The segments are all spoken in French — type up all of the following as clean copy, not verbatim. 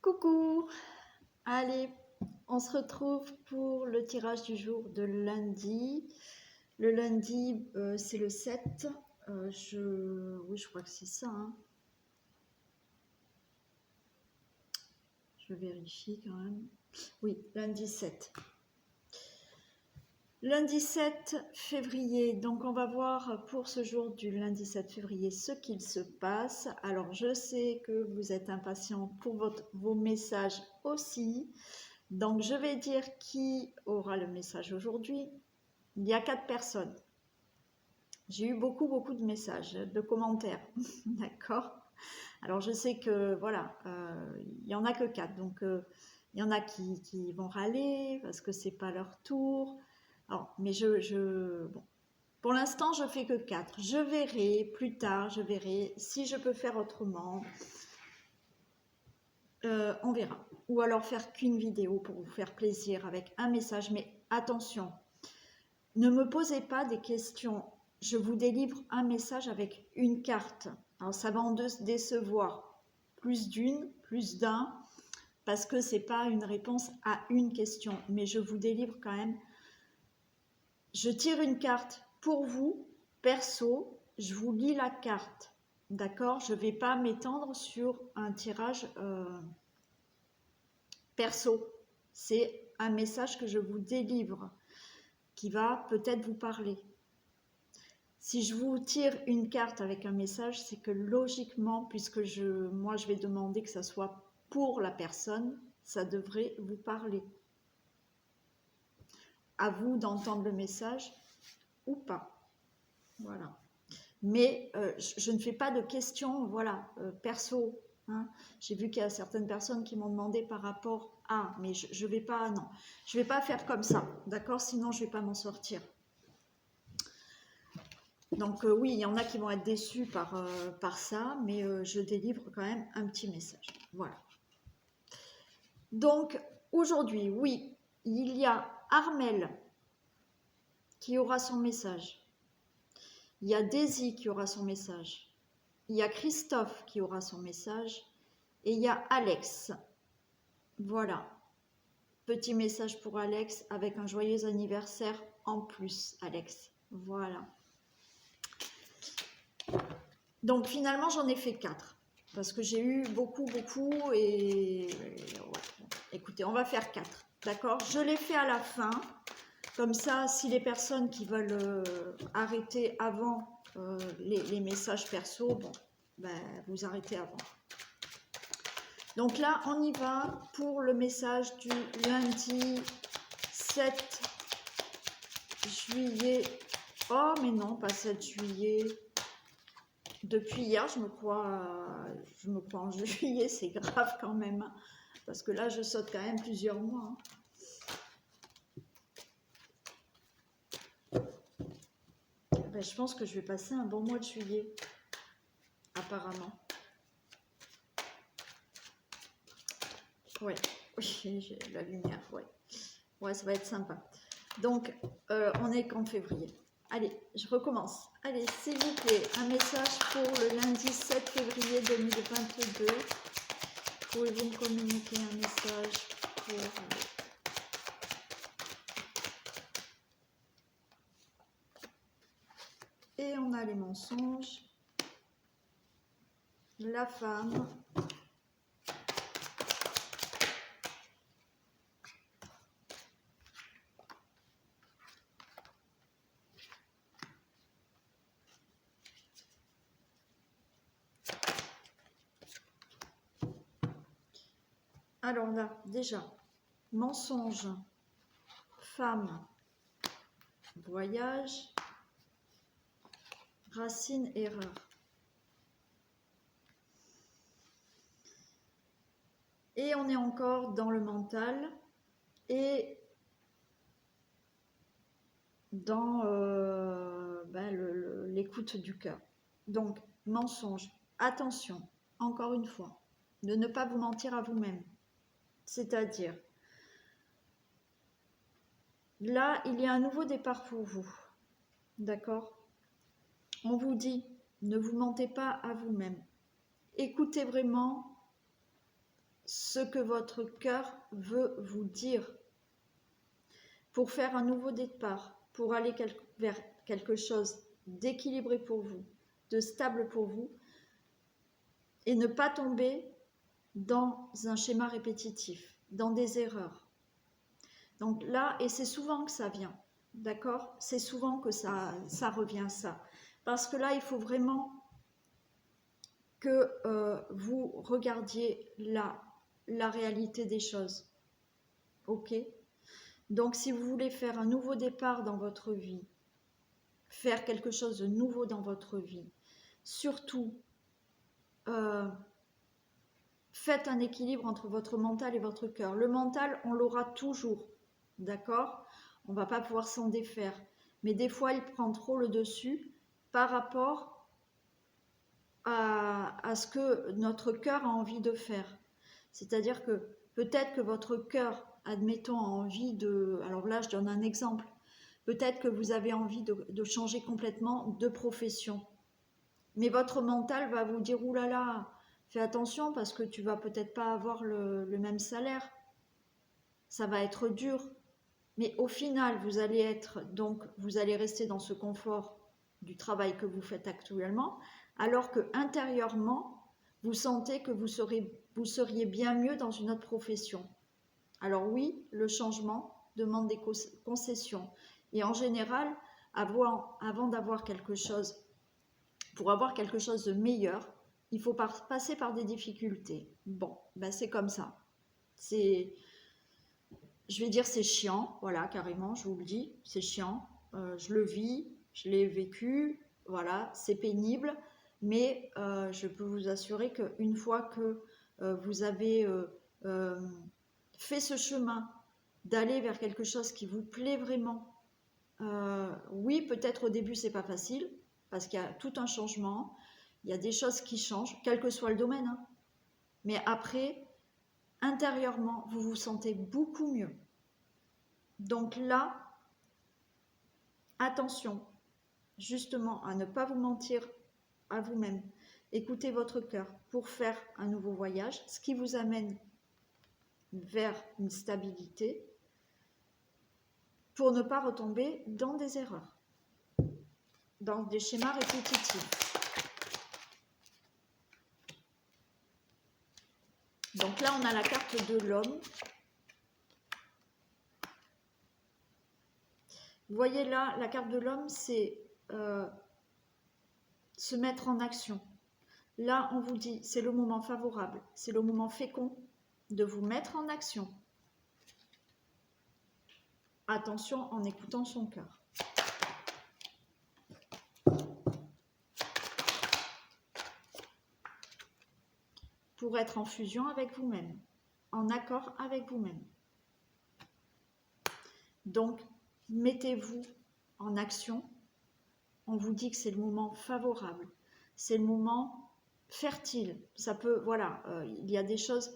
Coucou! Allez, on se retrouve pour le tirage du jour de lundi. Le lundi, c'est le 7. Oui, je crois que c'est ça, hein. Je vérifie quand même. Oui, lundi 7. Lundi 7 février, donc on va voir pour ce jour du lundi 7 février ce qu'il se passe. Alors je sais que vous êtes impatients pour vos messages aussi. Donc je vais dire qui aura le message aujourd'hui. Il y a 4 personnes. J'ai eu beaucoup de messages, de commentaires. D'accord? Alors je sais que voilà, il n'y en a que 4. Donc il y en a qui vont râler parce que c'est pas leur tour. Alors, mais bon. Pour l'instant, je fais que 4. Je verrai plus tard, je verrai si je peux faire autrement. On verra. Ou alors faire qu'une vidéo pour vous faire plaisir avec un message. Mais attention, ne me posez pas des questions. Je vous délivre un message avec une carte. Alors ça va en décevoir plus d'une, plus d'un, parce que c'est pas une réponse à une question. Mais je vous délivre quand même. Je tire une carte pour vous, perso, je vous lis la carte. D'accord? Je ne vais pas m'étendre sur un tirage perso. C'est un message que je vous délivre qui va peut-être vous parler. Si je vous tire une carte avec un message, c'est que logiquement, puisque moi je vais demander que ça soit pour la personne, ça devrait vous parler. À vous d'entendre le message ou pas. Voilà. Mais je ne fais pas de questions, voilà, perso. Hein. J'ai vu qu'il y a certaines personnes qui m'ont demandé par rapport à, mais je vais pas, non, je vais pas faire comme ça, d'accord? Sinon, je vais pas m'en sortir. Donc oui, il y en a qui vont être déçus par ça, mais je délivre quand même un petit message. Voilà. Donc aujourd'hui, oui, il y a Armel qui aura son message. Il y a Daisy qui aura son message. Il y a Christophe qui aura son message. Et il y a Alex. Voilà. Petit message pour Alex avec un joyeux anniversaire en plus, Alex. Voilà. Donc finalement, j'en ai fait 4. Parce que j'ai eu beaucoup et ouais. Écoutez, on va faire 4. D'accord? Je les fais à la fin. Comme ça, si les personnes qui veulent arrêter avant les messages perso, bon, ben, vous arrêtez avant. Donc là, on y va pour le message du lundi 7 juillet. Oh, mais non, pas 7 juillet. Depuis hier, je me crois en juillet, c'est grave quand même. Parce que là, je saute quand même plusieurs mois. Ben, je pense que je vais passer un bon mois de juillet, apparemment. Ouais, oui, j'ai la lumière, ouais. Ouais, ça va être sympa. Donc, on est qu'en février. Allez, je recommence. Allez, s'il vous plaît, un message pour le lundi 7 février 2022. Pouvez-vous me communiquer un message pour... Et on a les mensonges. La femme. Alors là, déjà, mensonge, femme, voyage, racine, erreur. Et on est encore dans le mental et dans l'écoute du cœur. Donc, mensonge, attention, encore une fois, de ne pas vous mentir à vous-même. C'est-à-dire, là, il y a un nouveau départ pour vous. D'accord? On vous dit, ne vous mentez pas à vous-même. Écoutez vraiment ce que votre cœur veut vous dire pour faire un nouveau départ, pour aller vers quelque chose d'équilibré pour vous, de stable pour vous, et ne pas tomber dans un schéma répétitif, dans des erreurs. Donc là, et c'est souvent que ça vient, d'accord? C'est souvent que ça revient, ça. Parce que là, il faut vraiment que vous regardiez la réalité des choses. Ok? Donc, si vous voulez faire un nouveau départ dans votre vie, faire quelque chose de nouveau dans votre vie, surtout, faites un équilibre entre votre mental et votre cœur. Le mental, on l'aura toujours, d'accord? On ne va pas pouvoir s'en défaire. Mais des fois, il prend trop le dessus par rapport à ce que notre cœur a envie de faire. C'est-à-dire que peut-être que votre cœur, admettons, a envie de... Alors là, je donne un exemple. Peut-être que vous avez envie de changer complètement de profession. Mais votre mental va vous dire, ouh là là, fais attention parce que tu vas peut-être pas avoir le même salaire. Ça va être dur. Mais au final, vous allez rester dans ce confort du travail que vous faites actuellement, alors que intérieurement, vous sentez que vous seriez bien mieux dans une autre profession. Alors oui, le changement demande des concessions. Et en général, avant d'avoir quelque chose, pour avoir quelque chose de meilleur, il faut passer par des difficultés. Bon, ben c'est comme ça. Je vais dire c'est chiant, voilà, carrément, je vous le dis, c'est chiant. Je le vis, je l'ai vécu, voilà, c'est pénible, mais je peux vous assurer qu'une fois que vous avez fait ce chemin d'aller vers quelque chose qui vous plaît vraiment, oui, peut-être au début c'est pas facile, parce qu'il y a tout un changement, il y a des choses qui changent, quel que soit le domaine, hein. Mais après, intérieurement, vous vous sentez beaucoup mieux. Donc là, attention, justement, à ne pas vous mentir à vous-même. Écoutez votre cœur pour faire un nouveau voyage, ce qui vous amène vers une stabilité, pour ne pas retomber dans des erreurs, dans des schémas répétitifs. Donc là, on a la carte de l'homme. Vous voyez là, la carte de l'homme, c'est se mettre en action. Là, on vous dit, c'est le moment favorable, c'est le moment fécond de vous mettre en action. Attention en écoutant son cœur. Pour être en fusion avec vous-même, en accord avec vous-même. Donc, mettez-vous en action. On vous dit que c'est le moment favorable, c'est le moment fertile. Ça peut, voilà, il y a des choses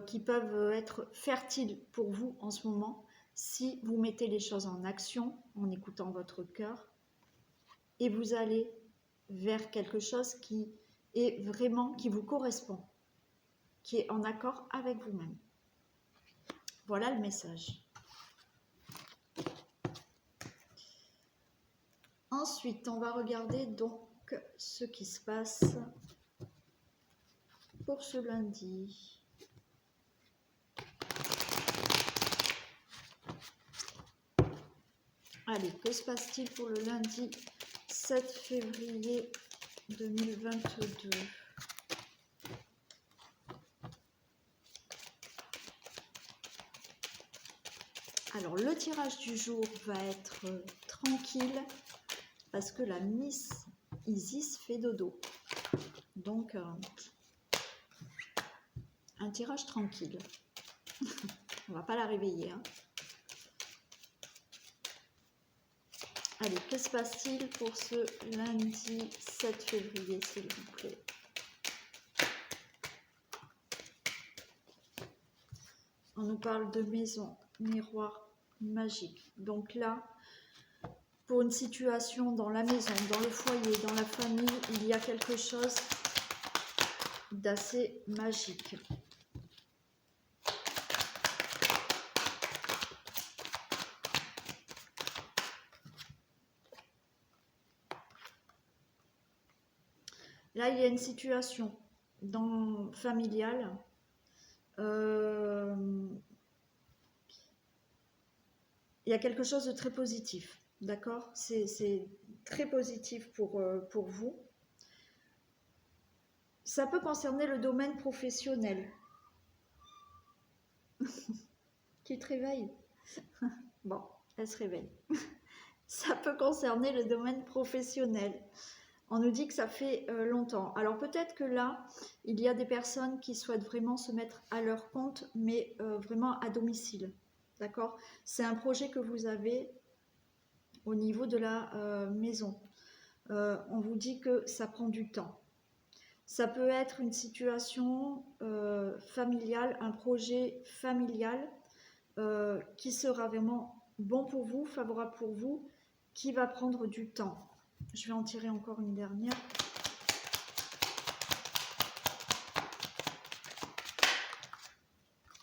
qui peuvent être fertiles pour vous en ce moment si vous mettez les choses en action, en écoutant votre cœur, et vous allez vers quelque chose qui est vraiment, qui vous correspond, qui est en accord avec vous-même. Voilà le message. Ensuite, on va regarder donc ce qui se passe pour ce lundi. Allez, que se passe-t-il pour le lundi 7 février 2022 ? Alors, le tirage du jour va être tranquille parce que la Miss Isis fait dodo. Donc, un tirage tranquille. On va pas la réveiller, hein. Allez, que se passe-t-il pour ce lundi 7 février, s'il vous plaît? On nous parle de maison, miroir magique. Donc là, pour une situation dans la maison, dans le foyer, dans la famille, il y a quelque chose d'assez magique. Là, il y a une situation familiale. Il y a quelque chose de très positif, d'accord? C'est très positif pour vous. Ça peut concerner le domaine professionnel. Tu te réveilles? Bon, elle se réveille. Ça peut concerner le domaine professionnel. On nous dit que ça fait longtemps. Alors peut-être que là, il y a des personnes qui souhaitent vraiment se mettre à leur compte, mais vraiment à domicile. D'accord? C'est un projet que vous avez au niveau de la maison. On vous dit que ça prend du temps. Ça peut être une situation familiale, un projet familial qui sera vraiment bon pour vous, favorable pour vous, qui va prendre du temps. Je vais en tirer encore une dernière.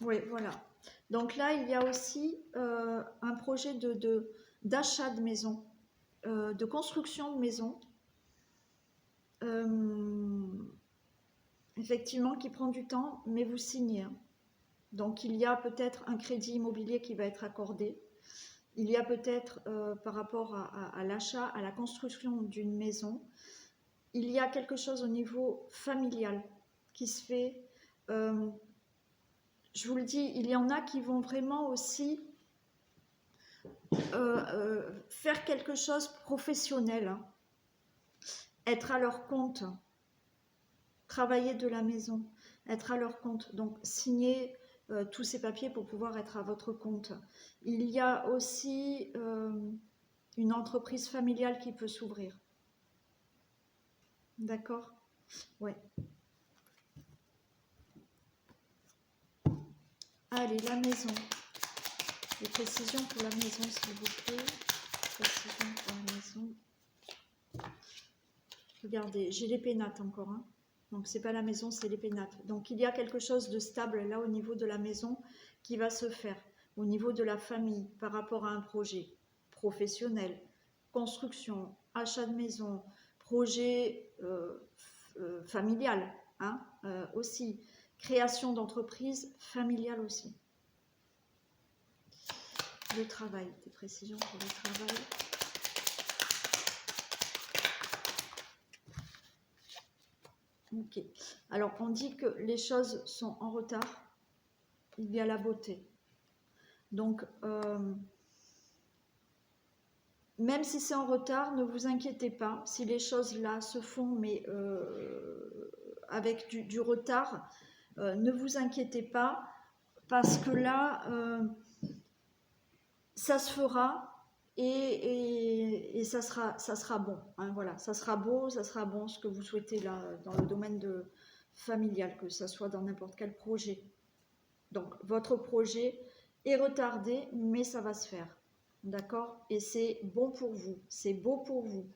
Oui, voilà. Donc là, il y a aussi un projet d'achat de maison, de construction de maison, effectivement, qui prend du temps, mais vous signez. Donc il y a peut-être un crédit immobilier qui va être accordé. Il y a peut-être par rapport à l'achat, à la construction d'une maison, il y a quelque chose au niveau familial qui se fait. Je vous le dis, il y en a qui vont vraiment aussi faire quelque chose professionnel, hein. Être à leur compte, travailler de la maison, être à leur compte, donc signer tous ces papiers pour pouvoir être à votre compte. Il y a aussi une entreprise familiale qui peut s'ouvrir. D'accord? Ouais. Allez, la maison. Des précisions pour la maison, s'il vous plaît. Précisions pour la maison. Regardez, j'ai les pénates encore. Hein. Donc, c'est pas la maison, c'est les pénates. Donc, il y a quelque chose de stable là au niveau de la maison qui va se faire. Au niveau de la famille, par rapport à un projet professionnel, construction, achat de maison, projet familial hein, aussi, création d'entreprise familiale aussi. Le travail, des précisions pour le travail. Ok. Alors, on dit que les choses sont en retard. Il y a la beauté. Donc, même si c'est en retard, ne vous inquiétez pas. Si les choses là se font, mais avec du retard, ne vous inquiétez pas. Parce que là, ça se fera et ça sera bon. Hein, voilà, ça sera beau, ça sera bon ce que vous souhaitez là dans le domaine familial, que ce soit dans n'importe quel projet. Donc, votre projet est retardé, mais ça va se faire. D'accord? Et c'est bon pour vous, c'est beau pour vous.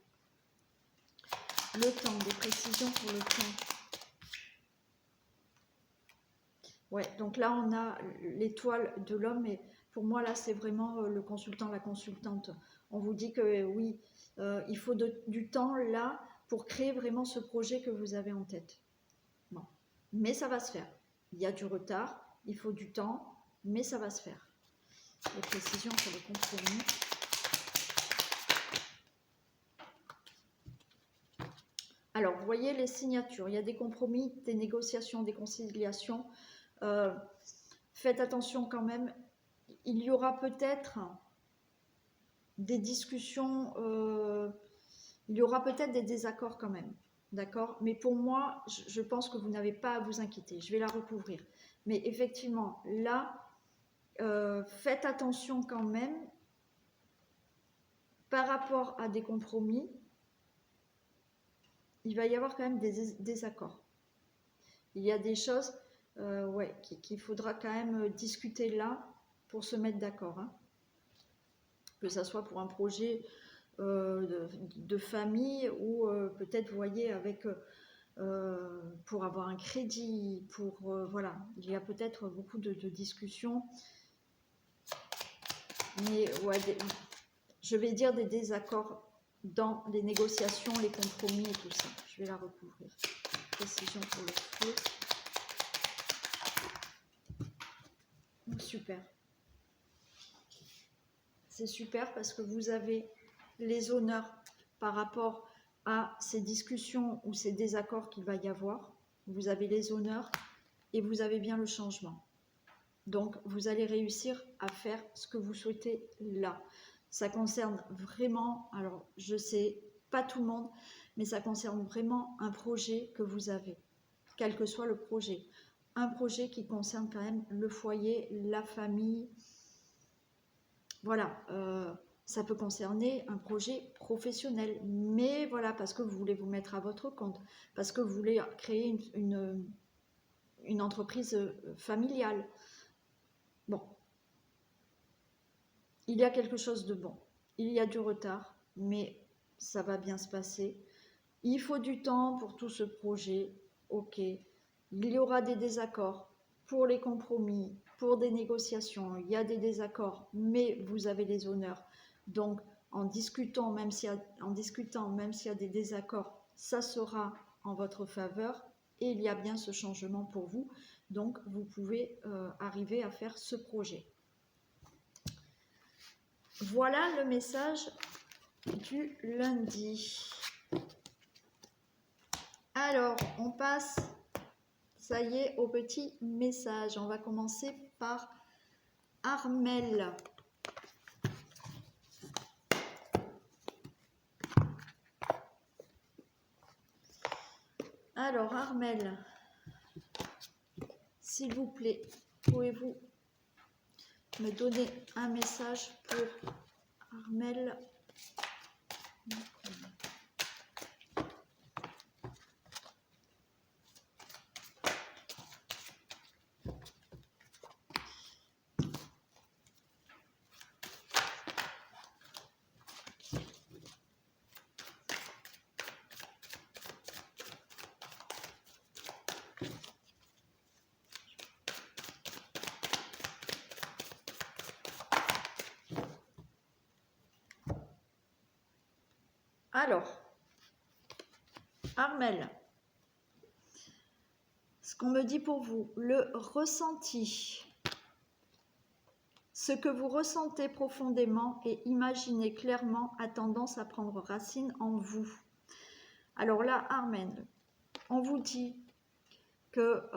Le temps, des précisions pour le temps. Ouais, donc là, on a l'étoile de l'homme, et pour moi, là, c'est vraiment le consultant, la consultante. On vous dit que oui, il faut du temps là pour créer vraiment ce projet que vous avez en tête. Bon, mais ça va se faire. Il y a du retard, il faut du temps, mais ça va se faire. Les précisions sur le compromis. Alors, vous voyez les signatures, il y a des compromis, des négociations, des conciliations. Faites attention quand même, il y aura peut-être des discussions, il y aura peut-être des désaccords quand même, d'accord? Mais pour moi, je pense que vous n'avez pas à vous inquiéter, je vais la recouvrir. Mais effectivement, là, faites attention quand même par rapport à des compromis, il va y avoir quand même des désaccords. Il y a des choses ouais, qu'il faudra quand même discuter là pour se mettre d'accord. Hein. Que ça soit pour un projet de famille ou peut-être, vous voyez, avec pour avoir un crédit, pour voilà, il y a peut-être beaucoup de discussions. Mais ouais, je vais dire des désaccords dans les négociations, les compromis et tout ça. Je vais la recouvrir. Précision pour le feu. Super. C'est super parce que vous avez les honneurs par rapport à ces discussions ou ces désaccords qu'il va y avoir. Vous avez les honneurs et vous avez bien le changement. Donc, vous allez réussir à faire ce que vous souhaitez là. Ça concerne vraiment, alors je sais, pas tout le monde, mais ça concerne vraiment un projet que vous avez, quel que soit le projet. Un projet qui concerne quand même le foyer, la famille. Voilà, ça peut concerner un projet professionnel, mais voilà, parce que vous voulez vous mettre à votre compte, parce que vous voulez créer une entreprise familiale. Bon, il y a quelque chose de bon. Il y a du retard, mais ça va bien se passer. Il faut du temps pour tout ce projet, ok. Il y aura des désaccords pour les compromis, pour des négociations. Il y a des désaccords, mais vous avez les honneurs. Donc, en discutant, même s'il y a des désaccords, ça sera en votre faveur et il y a bien ce changement pour vous. Donc, vous pouvez arriver à faire ce projet. Voilà le message du lundi. Alors, on passe, ça y est, au petit message. On va commencer par Armelle. Alors, Armelle, s'il vous plaît, pouvez-vous me donner un message pour Armelle? Alors, Armelle, ce qu'on me dit pour vous, le ressenti, ce que vous ressentez profondément et imaginez clairement a tendance à prendre racine en vous. Alors là, Armelle, on vous dit que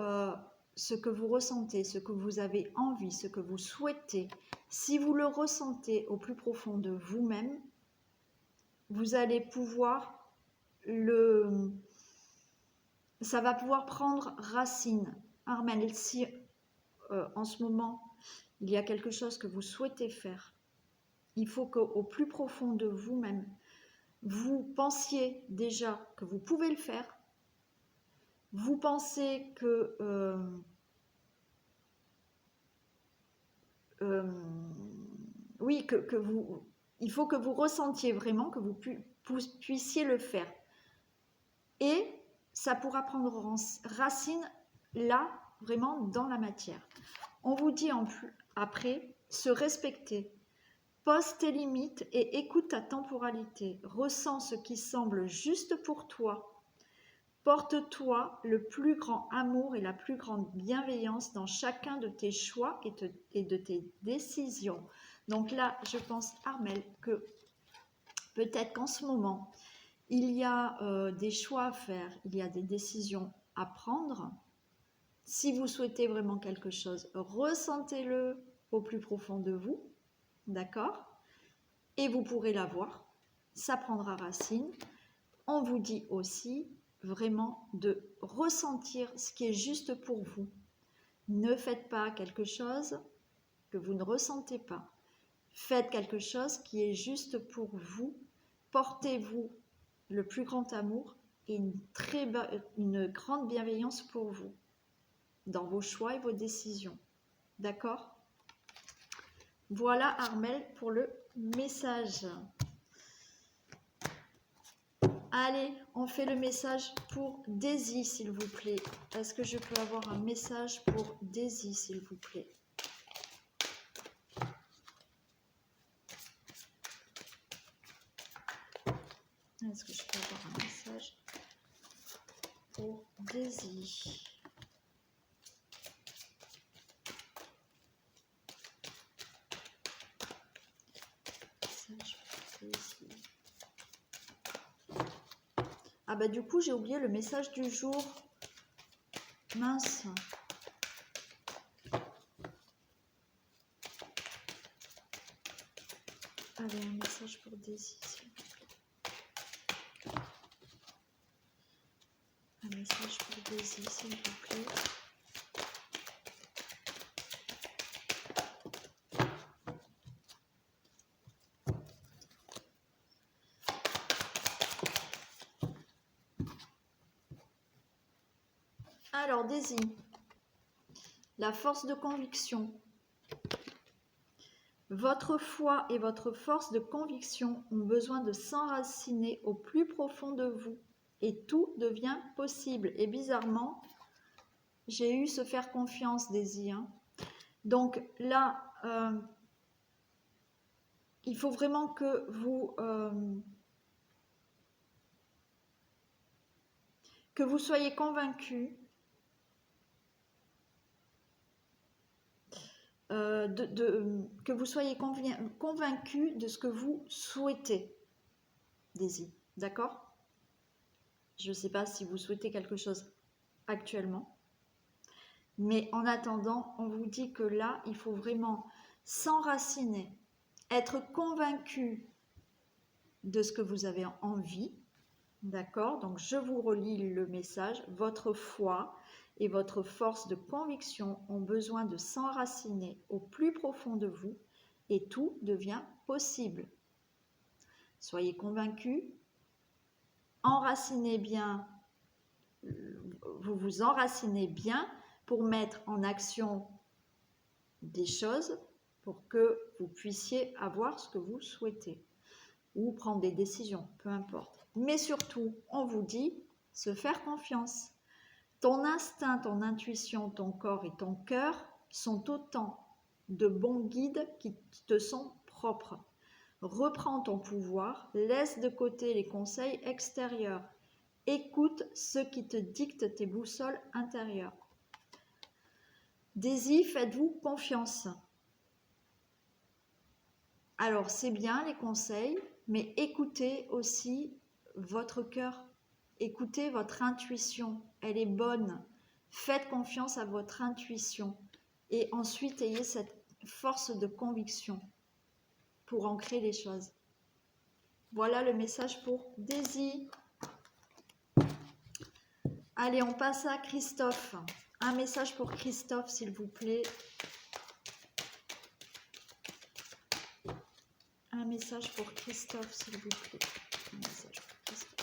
ce que vous ressentez, ce que vous avez envie, ce que vous souhaitez, si vous le ressentez au plus profond de vous-même, vous allez pouvoir ça va pouvoir prendre racine. Armelle, si en ce moment, il y a quelque chose que vous souhaitez faire, il faut qu'au plus profond de vous-même, vous pensiez déjà que vous pouvez le faire. Vous pensez que oui, il faut que vous ressentiez vraiment que vous puissiez le faire. Et ça pourra prendre racine là, vraiment dans la matière. On vous dit après, se respecter. Pose tes limites et écoute ta temporalité. Ressens ce qui semble juste pour toi. Porte-toi le plus grand amour et la plus grande bienveillance dans chacun de tes choix et de tes décisions. Donc là, je pense, Armelle, que peut-être qu'en ce moment, il y a des choix à faire, il y a des décisions à prendre. Si vous souhaitez vraiment quelque chose, ressentez-le au plus profond de vous, d'accord? Et vous pourrez l'avoir, ça prendra racine. On vous dit aussi vraiment de ressentir ce qui est juste pour vous. Ne faites pas quelque chose que vous ne ressentez pas. Faites quelque chose qui est juste pour vous. Portez-vous le plus grand amour et une grande bienveillance pour vous dans vos choix et vos décisions. D'accord? Voilà Armelle pour le message. Allez, on fait le message pour Daisy, s'il vous plaît. Est-ce que je peux avoir un message pour Daisy, s'il vous plaît? Est-ce que je peux avoir un message pour Daisy? Message pour Daisy. Ah bah du coup j'ai oublié le message du jour. Mince. Allez, un message pour Daisy, s'il vous plaît. Un message pour Daisy, s'il vous plaît. Alors, Daisy, la force de conviction. Votre foi et votre force de conviction ont besoin de s'enraciner au plus profond de vous et tout devient possible. Et bizarrement, j'ai eu se faire confiance, Daisy. Donc là, il faut vraiment que vous soyez convaincus que vous soyez convaincu de ce que vous souhaitez, Daisy. D'accord? Je ne sais pas si vous souhaitez quelque chose actuellement. Mais en attendant, on vous dit que là, il faut vraiment s'enraciner, être convaincu de ce que vous avez envie. D'accord? Donc, je vous relis le message. Votre foi et votre force de conviction ont besoin de s'enraciner au plus profond de vous et tout devient possible. Soyez convaincus, enracinez bien, vous vous enracinez bien pour mettre en action des choses pour que vous puissiez avoir ce que vous souhaitez ou prendre des décisions, peu importe. Mais surtout, on vous dit se faire confiance. Ton instinct, ton intuition, ton corps et ton cœur sont autant de bons guides qui te sont propres. Reprends ton pouvoir, laisse de côté les conseils extérieurs. Écoute ce qui te dicte tes boussoles intérieures. Daisy, faites-vous confiance. Alors, c'est bien les conseils, mais écoutez aussi votre cœur. Écoutez votre intuition, elle est bonne. Faites confiance à votre intuition. Et ensuite, ayez cette force de conviction pour ancrer les choses. Voilà le message pour Daisy. Allez, on passe à Christophe. Un message pour Christophe, s'il vous plaît. Un message pour Christophe, s'il vous plaît. Un message pour Christophe.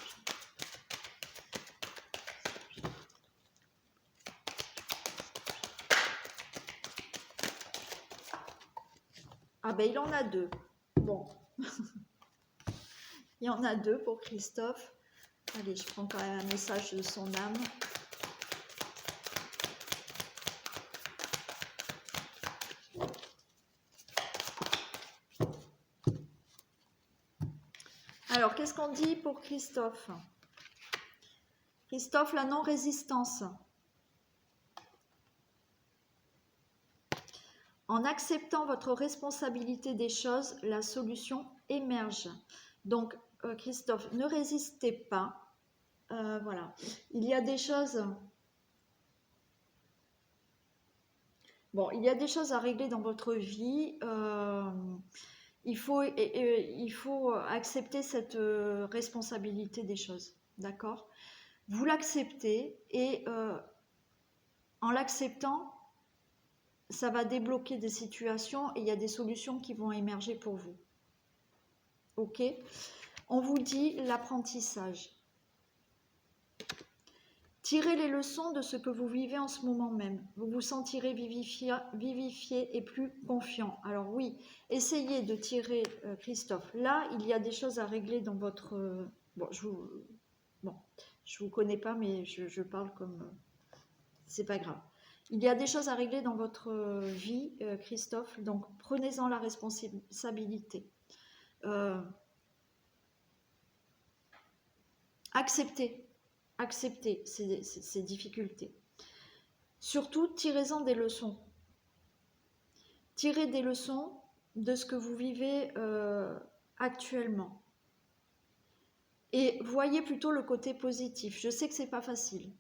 Ah ben, il en a deux. Bon. Il y en a deux pour Christophe. Allez, je prends quand même un message de son âme. Alors, qu'est-ce qu'on dit pour Christophe? Christophe, la non-résistance. En acceptant votre responsabilité des choses, la solution émerge. Donc, Christophe, ne résistez pas. Voilà. Il y a des choses... Bon, il y a des choses à régler dans votre vie. Il faut accepter cette responsabilité des choses. D'accord? Vous l'acceptez et en l'acceptant, ça va débloquer des situations et il y a des solutions qui vont émerger pour vous. Ok? On vous dit l'apprentissage. Tirez les leçons de ce que vous vivez en ce moment même. Vous vous sentirez vivifié et plus confiant. Alors oui, essayez de tirer, Christophe. Là, il y a des choses à régler dans votre... bon, je vous connais pas, mais je parle comme... c'est pas grave. Il y a des choses à régler dans votre vie, Christophe. Donc, prenez-en la responsabilité. acceptez ces difficultés. Surtout, tirez-en des leçons. Tirez des leçons de ce que vous vivez actuellement. Et voyez plutôt le côté positif. Je sais que c'est pas facile.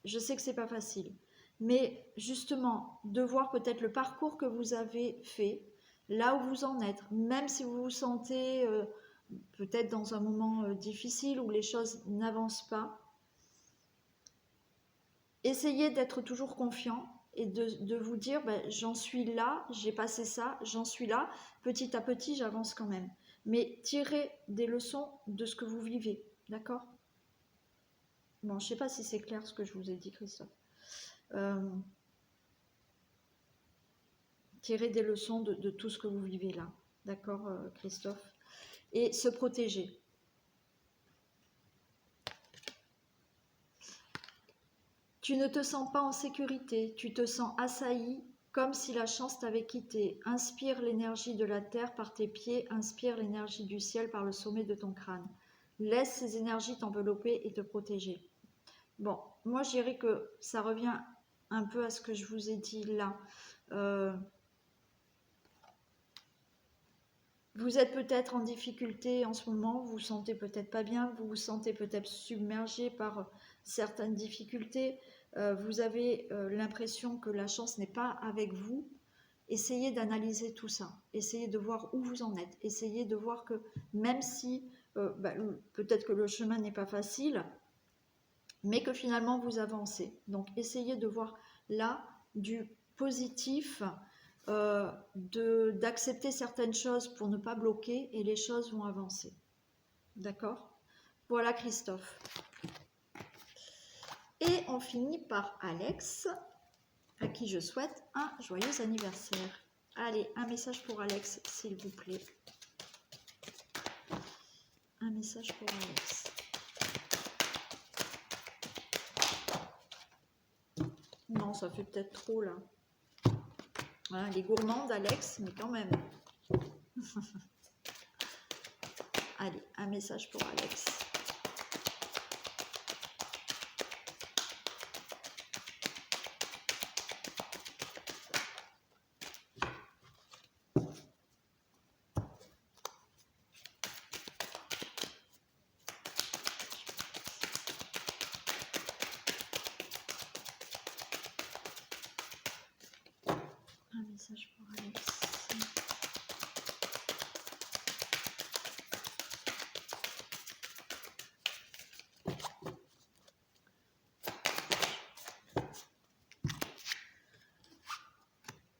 Je sais que c'est pas facile. Mais justement, de voir peut-être le parcours que vous avez fait, là où vous en êtes, même si vous vous sentez peut-être dans un moment difficile où les choses n'avancent pas, essayez d'être toujours confiant et de vous dire, ben, j'en suis là, j'ai passé ça, j'en suis là, petit à petit j'avance quand même. Mais tirez des leçons de ce que vous vivez, d'accord? Bon, je ne sais pas si c'est clair ce que je vous ai dit, Christophe. Tirez des leçons de tout ce que vous vivez là, d'accord, Christophe? Et se protéger. Tu ne te sens pas en sécurité, tu te sens assailli, comme si la chance t'avait quitté. Inspire l'énergie de la terre par tes pieds, inspire l'énergie du ciel par le sommet de ton crâne. Laisse ces énergies t'envelopper et te protéger. Bon, moi je dirais que ça revient un peu à ce que je vous ai dit là. Vous êtes peut-être en difficulté en ce moment, vous vous sentez peut-être pas bien, vous vous sentez peut-être submergé par certaines difficultés, vous avez l'impression que la chance n'est pas avec vous. Essayez d'analyser tout ça, essayez de voir où vous en êtes, essayez de voir que même si peut-être que le chemin n'est pas facile, mais que finalement vous avancez. Donc essayez de voir là du positif, d'accepter certaines choses pour ne pas bloquer et les choses vont avancer. D'accord? Voilà Christophe. Et on finit par Alex, à qui je souhaite un joyeux anniversaire. Allez, un message pour Alex, s'il vous plaît. Un message pour Alex. Non, ça fait peut-être trop là. Voilà, les gourmandes, Alex, mais quand même. Allez, un message pour Alex. Un message pour Alex.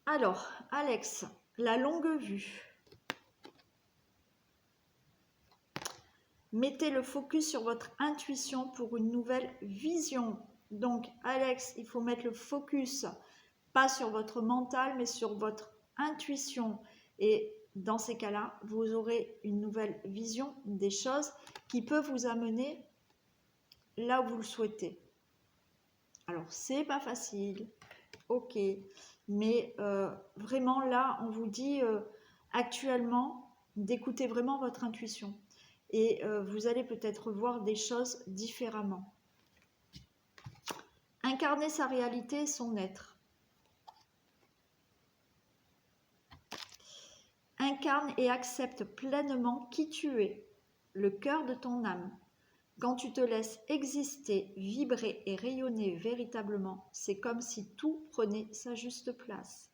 Alors, Alex, la longue vue. Mettez le focus sur votre intuition pour une nouvelle vision. Donc, Alex, il faut mettre le focus, pas sur votre mental, mais sur votre intuition. Et dans ces cas-là, vous aurez une nouvelle vision des choses qui peut vous amener là où vous le souhaitez. Alors, c'est pas facile, ok, mais vraiment là, on vous dit actuellement d'écouter vraiment votre intuition. Et vous allez peut-être voir des choses différemment. Incarner sa réalité, son être. Incarne et accepte pleinement qui tu es, le cœur de ton âme. Quand tu te laisses exister, vibrer et rayonner véritablement, c'est comme si tout prenait sa juste place.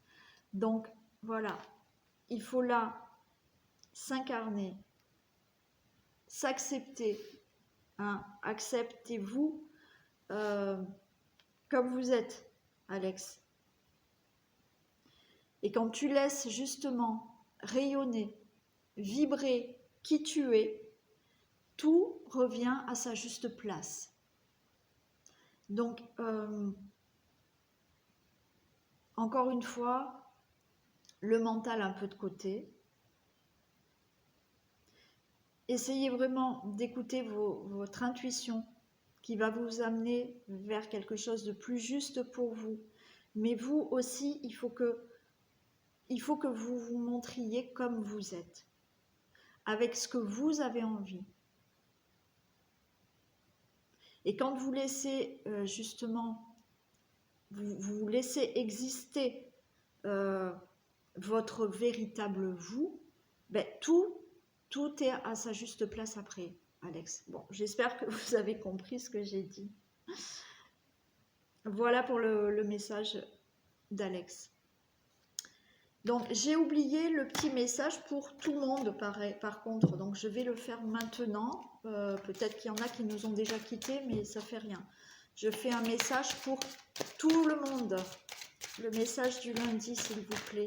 Donc voilà, il faut là s'incarner, s'accepter, hein, acceptez-vous comme vous êtes, Alex. Et quand tu laisses justement rayonner, vibrer qui tu es, tout revient à sa juste place. Donc, encore une fois, le mental un peu de côté. Essayez vraiment d'écouter votre intuition qui va vous amener vers quelque chose de plus juste pour vous. Mais vous aussi, il faut que vous vous montriez comme vous êtes, avec ce que vous avez envie. Et quand vous laissez justement, vous laissez exister votre véritable vous, ben, tout est à sa juste place après, Alex. Bon, j'espère que vous avez compris ce que j'ai dit. Voilà pour le message d'Alex. Donc, j'ai oublié le petit message pour tout le monde, par contre. Donc, je vais le faire maintenant. Peut-être qu'il y en a qui nous ont déjà quittés, mais ça fait rien. Je fais un message pour tout le monde. Le message du lundi, s'il vous plaît.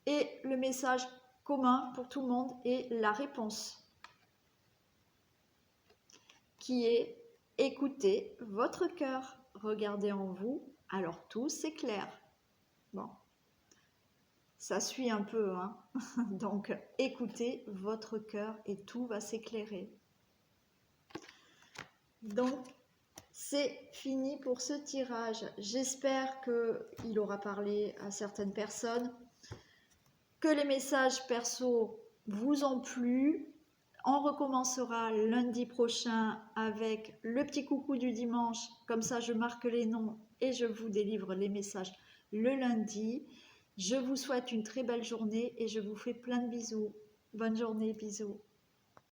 Et le message commun pour tout le monde est la réponse, qui est écoutez votre cœur, regardez en vous, alors tout s'éclaire. Bon, ça suit un peu, hein. Donc écoutez votre cœur et tout va s'éclairer. Donc c'est fini pour ce tirage. J'espère qu'il aura parlé à certaines personnes, que les messages perso vous ont plu. On recommencera lundi prochain avec le petit coucou du dimanche. Comme ça, je marque les noms et je vous délivre les messages le lundi. Je vous souhaite une très belle journée et je vous fais plein de bisous. Bonne journée, bisous.